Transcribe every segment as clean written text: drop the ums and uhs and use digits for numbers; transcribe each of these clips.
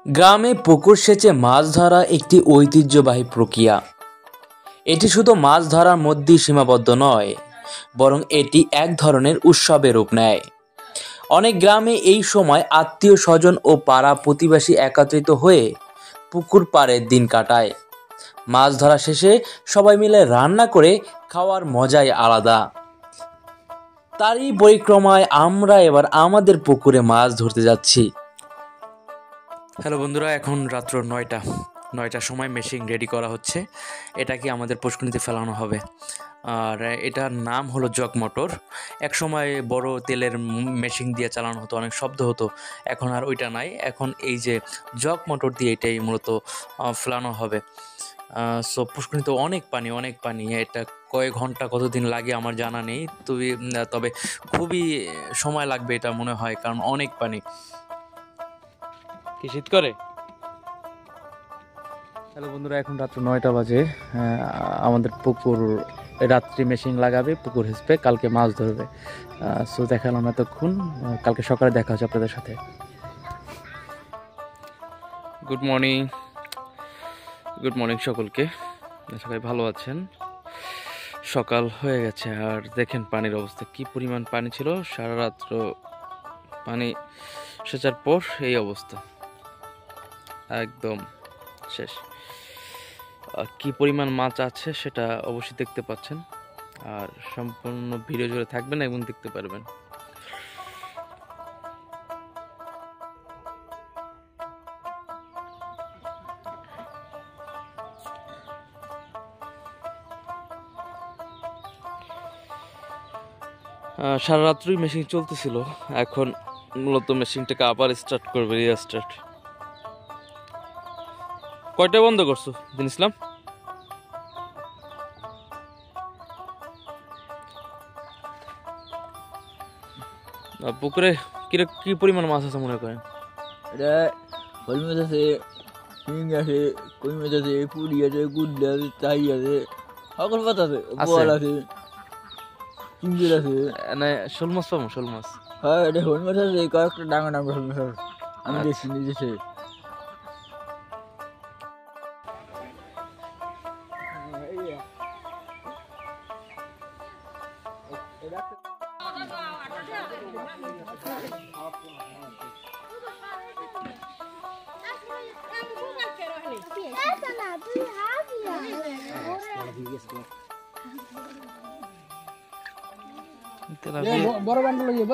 গ্রামে পুকুর সেচে মাছ ধরা একটি ঐতিহ্যবাহী প্রক্রিয়া। এটি শুধু মাছ ধরার মধ্যেই সীমাবদ্ধ নয়, বরং এটি এক ধরনের উৎসবের রূপ নেয়। অনেক গ্রামে এই সময় আত্মীয় স্বজন ও পাড়া প্রতিবেশী একত্রিত হয়ে পুকুর পাড়ে দিন কাটায়। মাছ ধরা শেষে সবাই মিলে রান্না করে খাওয়ার মজাই আলাদা। তারই পরিক্রমায় আমরা এবার আমাদের পুকুরে মাছ ধরতে যাচ্ছি। হ্যালো বন্ধুরা, এখন রাত্র 9টার সময় মেশিন রেডি করা হচ্ছে। এটাকে আমাদের পুষ্করিণীতে ফেলানো হবে। আর এটার নাম হলো জগ মোটর। এক সময় বড় তেলের মেশিন দিয়ে চালানো হতো, অনেক শব্দ হতো। এখন আর ওইটা নাই, এখন এই যে জগ মোটর দিয়ে এটাই মূলত ফেলানো হবে। সো পুষ্করিণীতে অনেক পানি। এটা কয়েক ঘন্টা কতদিন লাগে আমার জানা নেই, তবে খুবই সময় লাগবে এটা মনে হয়, কারণ অনেক পানি। কি শীত করে? হ্যালো বন্ধুরা, এখন রাত্র 9টা বাজে। আমাদের পুকুর রাত্রি মেশিন লাগাবে, পুকুর হেসবে, কালকে মাছ ধরবে। সো দেখালাম এতক্ষণ, কালকে সকালে দেখা হচ্ছে আপনাদের সাথে। গুড মর্নিং সকলকে, সবাই ভালো আছেন। সকাল হয়ে গেছে আর দেখেন পানির অবস্থা, কি পরিমাণ পানি ছিল। সারা রাত্র পানি সেচার পর এই অবস্থা, একদম শেষ। কি পরিমাণ মাছ আছে সেটা অবশ্যই দেখতে পাচ্ছেন, আর সম্পূর্ণ ভিডিও জুড়ে থাকবেন এবং দেখতে পারবেন। সারা রাত্রই মেশিন চলতেছিল, এখন মূলত মেশিনটাকে আবার স্টার্ট করবে, রিস্টার্ট। কয়টায় বন্ধ করছো দিন ইসলাম? পুকুরে কি পরিমাণ মাছ আছে মনে করেন? এটা হল মাছ আছে, শিঙি আছে, কই মাছ আছে, পুরি আছে, গুড্ডি আছে, চাই আছে, সকল মাছ আছে, বোয়াল আছে, চিংড়ি আছে। শোল মাছ পাবো? শোল মাছ, হ্যাঁ, এটা হল মাছ আছে, কয়েকটা ডাঙা ডাঙা হল মাছ আছে, আমি দেখছি নিজেছে। বড় বান্ডল লইয়ে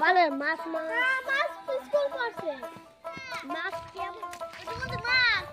ভালো মাছ স্কুল করছে মাছ কেমন মাছ মাছ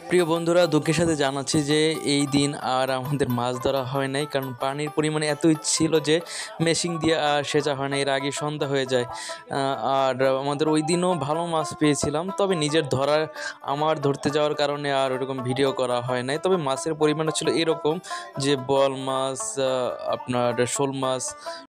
প্রিয় বন্ধুরা, দুঃখের সাথে জানাচ্ছি যে এই দিন আর আমাদের মাছ ধরা হয় নাই, কারণ পানির পরিমাণ এতই ছিল যে মেশিন দিয়ে আর সেচা হয় না, এর আগে সন্ধ্যা হয়ে যায়। আর আমাদের ওই দিনও ভালো মাছ পেয়েছিলাম, তবে নিজের ধরতে যাওয়ার কারণে আর ওরকম ভিডিও করা হয় নাই। তবে মাছের পরিমাণটা ছিল এরকম যে বোয়াল মাছ, আপনার শোল মাছ,